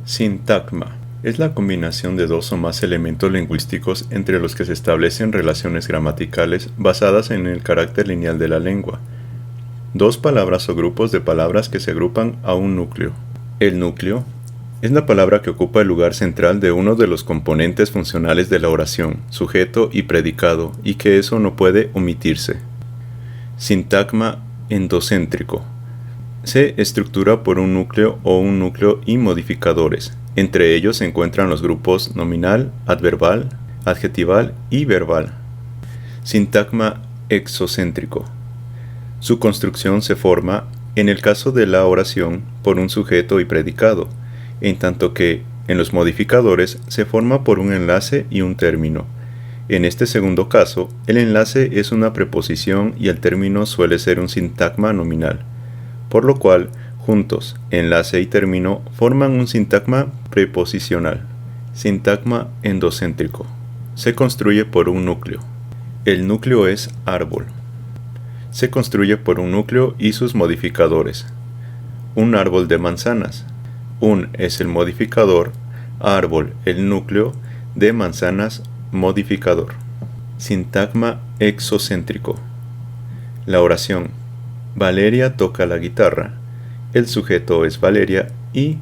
Sintagma es la combinación de dos o más elementos lingüísticos entre los que se establecen relaciones gramaticales basadas en el carácter lineal de la lengua. Dos palabras o grupos de palabras que se agrupan a un núcleo. El núcleo es la palabra que ocupa el lugar central de uno de los componentes funcionales de la oración, sujeto y predicado, y que eso no puede omitirse. Sintagma endocéntrico. Se estructura por un núcleo o un núcleo y modificadores. Entre ellos se encuentran los grupos nominal, adverbal, adjetival y verbal. Sintagma exocéntrico. Su construcción se forma, en el caso de la oración, por un sujeto y predicado, en tanto que, en los modificadores, se forma por un enlace y un término. En este segundo caso, el enlace es una preposición y el término suele ser un sintagma nominal, por lo cual, juntos, enlace y término forman un sintagma preposicional. Sintagma endocéntrico. Se construye por un núcleo. El núcleo es árbol. Se construye por un núcleo y sus modificadores. Un árbol de manzanas. Un es el modificador, árbol el núcleo, de manzanas modificador. Sintagma exocéntrico. La oración. Valeria toca la guitarra. El sujeto es Valeria y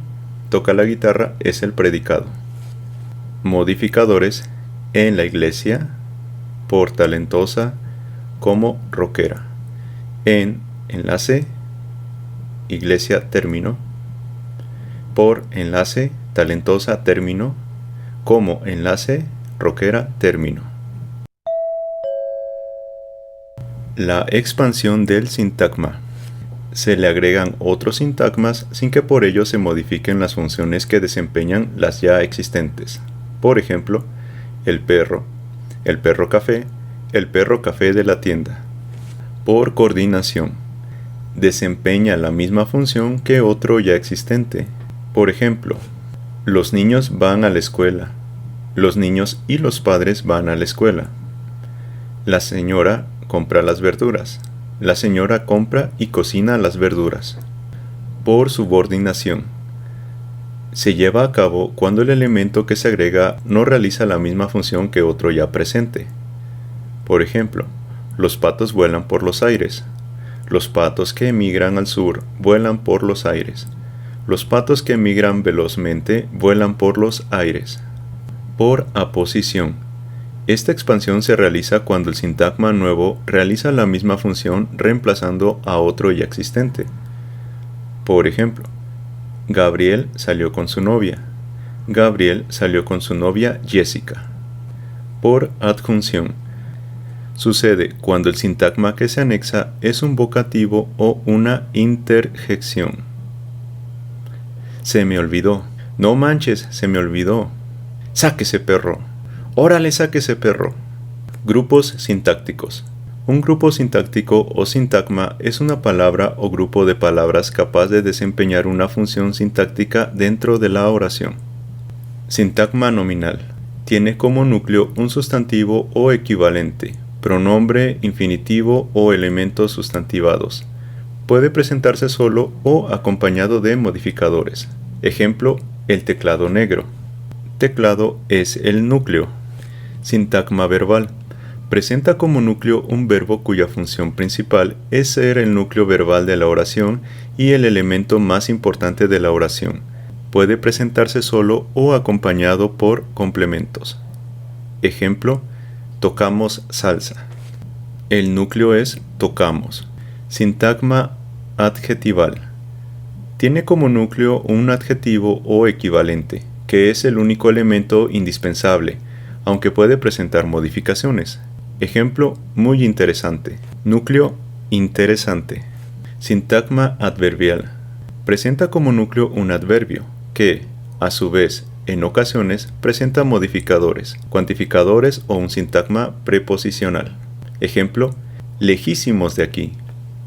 toca la guitarra es el predicado. Modificadores. En la iglesia, por talentosa, como rockera. En enlace, iglesia término. Por enlace, talentosa término. Como enlace, rockera término. La expansión del sintagma. Se le agregan otros sintagmas sin que por ello se modifiquen las funciones que desempeñan las ya existentes. Por ejemplo, el perro café, el perro café de la tienda. Por coordinación. Desempeña la misma función que otro ya existente. Por ejemplo, los niños van a la escuela. Los niños y los padres van a la escuela. La señora compra las verduras. La señora compra y cocina las verduras. Por subordinación. Se lleva a cabo cuando el elemento que se agrega no realiza la misma función que otro ya presente. Por ejemplo, los patos vuelan por los aires. Los patos que emigran al sur vuelan por los aires. Los patos que emigran velozmente vuelan por los aires. Por aposición. Esta expansión se realiza cuando el sintagma nuevo realiza la misma función reemplazando a otro ya existente. Por ejemplo, Gabriel salió con su novia. Gabriel salió con su novia Jessica. Por adjunción. Sucede cuando el sintagma que se anexa es un vocativo o una interjección. Se me olvidó. No manches, se me olvidó. Sáquese, perro. Órale, sáquese, perro. Grupos sintácticos. Un grupo sintáctico o sintagma es una palabra o grupo de palabras capaz de desempeñar una función sintáctica dentro de la oración. Sintagma nominal. Tiene como núcleo un sustantivo o equivalente, pronombre, infinitivo o elementos sustantivados. Puede presentarse solo o acompañado de modificadores. Ejemplo, el teclado negro. Teclado es el núcleo. Sintagma verbal. Presenta como núcleo un verbo cuya función principal es ser el núcleo verbal de la oración y el elemento más importante de la oración. Puede presentarse solo o acompañado por complementos. Ejemplo, tocamos salsa. El núcleo es tocamos. Sintagma adjetival. Tiene como núcleo un adjetivo o equivalente, que es el único elemento indispensable, aunque puede presentar modificaciones. Ejemplo, muy interesante. Núcleo, interesante. Sintagma adverbial. Presenta como núcleo un adverbio, que, a su vez, en ocasiones, presenta modificadores, cuantificadores o un sintagma preposicional. Ejemplo, lejísimos de aquí.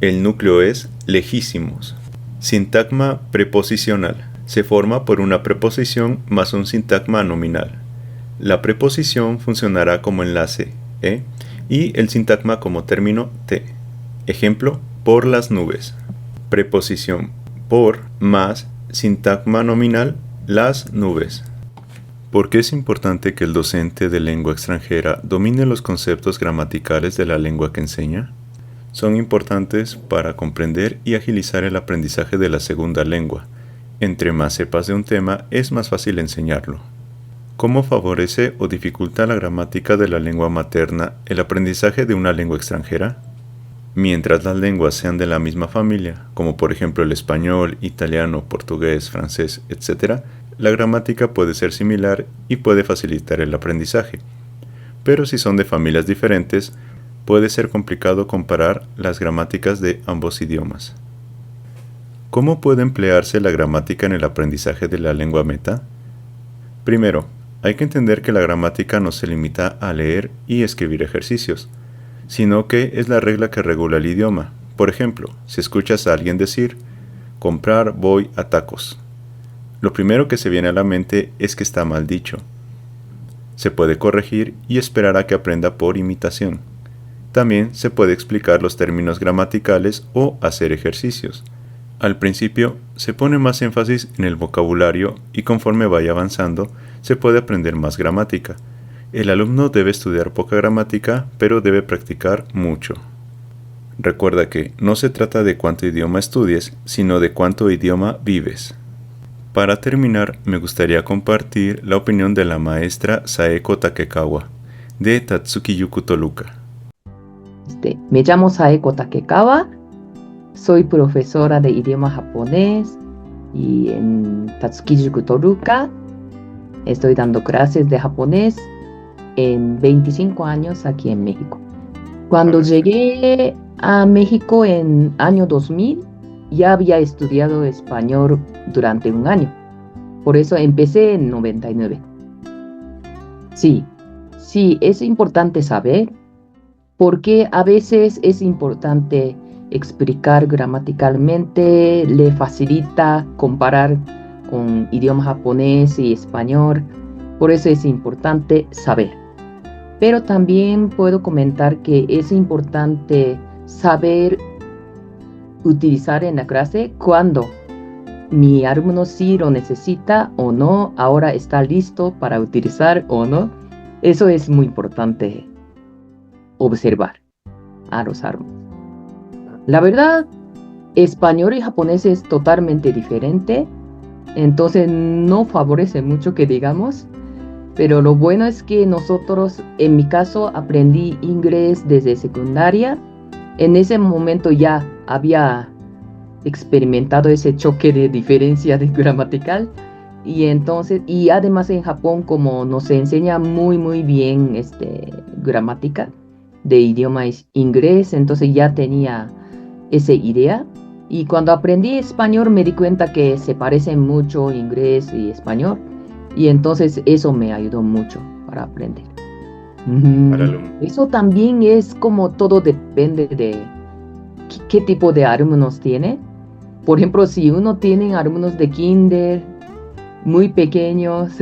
El núcleo es lejísimos. Sintagma preposicional. Se forma por una preposición más un sintagma nominal. La preposición funcionará como enlace, y el sintagma como término, t. Ejemplo, por las nubes. Preposición por más sintagma nominal, Las nubes. ¿Por qué es importante que el docente de lengua extranjera domine los conceptos gramaticales de la lengua que enseña? Son importantes para comprender y agilizar el aprendizaje de la segunda lengua. Entre más sepas de un tema, es más fácil enseñarlo. ¿Cómo favorece o dificulta la gramática de la lengua materna el aprendizaje de una lengua extranjera? Mientras las lenguas sean de la misma familia, como por ejemplo el español, italiano, portugués, francés, etc., la gramática puede ser similar y puede facilitar el aprendizaje. Pero si son de familias diferentes, puede ser complicado comparar las gramáticas de ambos idiomas. ¿Cómo puede emplearse la gramática en el aprendizaje de la lengua meta? Primero, hay que entender que la gramática no se limita a leer y escribir ejercicios, sino que es la regla que regula el idioma. Por ejemplo, si escuchas a alguien decir, comprar voy a tacos, lo primero que se viene a la mente es que está mal dicho. Se puede corregir y esperar a que aprenda por imitación. También se puede explicar los términos gramaticales o hacer ejercicios. Al principio, se pone más énfasis en el vocabulario y conforme vaya avanzando, se puede aprender más gramática. El alumno debe estudiar poca gramática, pero debe practicar mucho. Recuerda que no se trata de cuánto idioma estudies, sino de cuánto idioma vives. Para terminar, me gustaría compartir la opinión de la maestra Saeko Takekawa, de Tatsukiyuku Toluca. Me llamo Saeko Takekawa. Soy profesora de idioma japonés y en Tatsukiyuku Toluca estoy dando clases de japonés en 25 años aquí en México. Cuando llegué a México en año 2000, ya había estudiado español durante un año. Por eso empecé en 99. Sí, es importante saber porque a veces es importante explicar gramaticalmente, le facilita comparar con idioma japonés y español, por eso es importante saber. Pero también puedo comentar que es importante saber utilizar en la clase cuando mi alumno sí lo necesita o no, ahora está listo para utilizar o no. Eso es muy importante observar a los alumnos. La verdad, español y japonés es totalmente diferente, entonces no favorece mucho que digamos, pero lo bueno es que nosotros, en mi caso, aprendí inglés desde secundaria. En ese momento ya había experimentado ese choque de diferencia de gramatical y además en Japón, como nos enseña muy bien gramática de idioma inglés, entonces ya tenía esa idea. Y cuando aprendí español me di cuenta que se parecen mucho inglés y español. Y entonces eso me ayudó mucho para aprender. Eso también es como todo depende de qué tipo de alumnos tiene. Por ejemplo, si uno tiene alumnos de kinder muy pequeños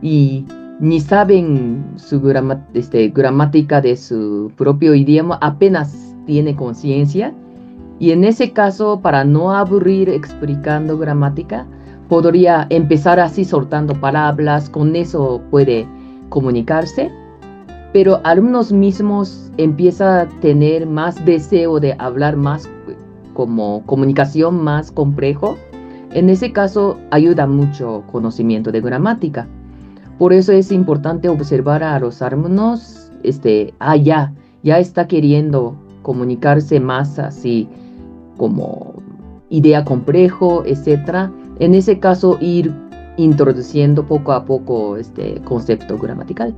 y ni saben su gramática de su propio idioma, apenas tiene conciencia. Y en ese caso, para no aburrir explicando gramática, podría empezar así soltando palabras, con eso puede comunicarse. Pero alumnos mismos empiezan a tener más deseo de hablar más como comunicación más complejo. En ese caso ayuda mucho conocimiento de gramática. Por eso es importante observar a los alumnos, ya está queriendo comunicarse más así como idea complejo, etc. En ese caso ir introduciendo poco a poco este concepto gramatical.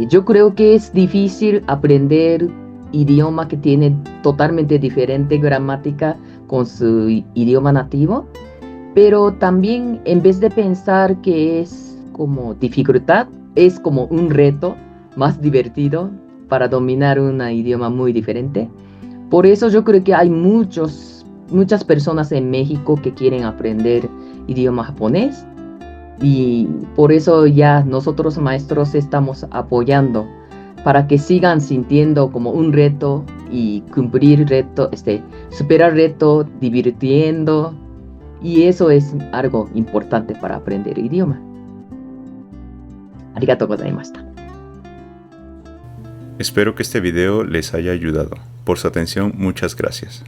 Yo creo que es difícil aprender idioma que tiene totalmente diferente gramática con su idioma nativo, pero también en vez de pensar que es como dificultad, es como un reto más divertido para dominar un idioma muy diferente. Por eso yo creo que hay muchas personas en México que quieren aprender idioma japonés. Y por eso ya nosotros maestros estamos apoyando para que sigan sintiendo como un reto y cumplir reto, superar reto, divirtiendo Y eso es algo importante para aprender idioma. Arigatou gozaimashita. Espero que este video les haya ayudado. Por su atención, muchas gracias.